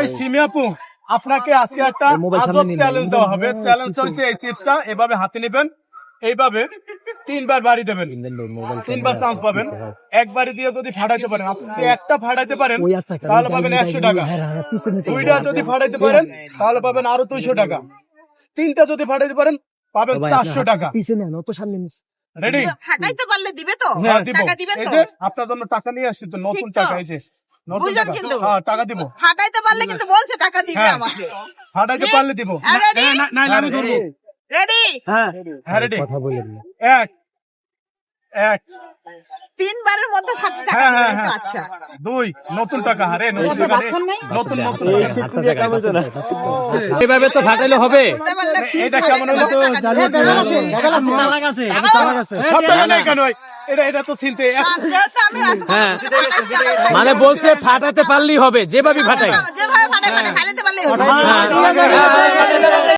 এই সিমি আপু, আপনাকে আজকে একটা আজব চ্যালেঞ্জ দেওয়া হবে। চ্যালেঞ্জ হচ্ছে এই চিপসটা এভাবে হাতে নেবেন, এইভাবে 3 বার বাড়ি দেবেন, 3 বার চান্স পাবেন। একবারে দিয়ে যদি ফাটাইতে পারেন, আপনি যদি একটা ফাটাইতে পারেন তাহলে পাবেন 100 টাকা। 2টা যদি ফাটাইতে পারেন তাহলে পাবেন আরো 200 টাকা। 3টা যদি ফাটাইতে পারেন পাবেন 400 টাকা। রেডি? ফাটাইতে পারলে দিবে তো? হ্যাঁ দিব। টাকা দিবেন এই তো? যে আপনার জন্য টাকা নিয়ে আসছি তো, নতুন ঠিক তো? টাকা। এই যে নতুন বুঝলেন টাকা। কিন্তু? হ্যাঁ টাকা দিব। ফাটাইতে পারলে কিন্তু বলছে টাকা দিবে হ্যাঁ। আমাকে। ফাটাইতে পারলে দিব। রেডি? আমি ধরবো। রেডি? হ্যাঁ রেডি। এক 3 বারের মধ্যে ফাটি টাকা হ্যাঁ, দিবে হ্যাঁ, তো? হ্যাঁ। আচ্ছা। 2 নতুন টাকা। হারে নতুন টাকা রে। নতুন নতুন এইভাবে তো ফাটাইলে হবে। ফাটাইতে পারলে এটা কেমন হলো? টাকা দিবে। সব টাকা নেই কেন? এটা তো চিনতে যেহেতু আমি এত কষ্ট হ্যাঁ। করে ফাটাইছি, টাকা মানে বলছে ফাটাতে পারলেই হবে, যেভাবে ফাটাই। যেভাবে ফাটাইতে পারলেই হবে। হ্যাঁ।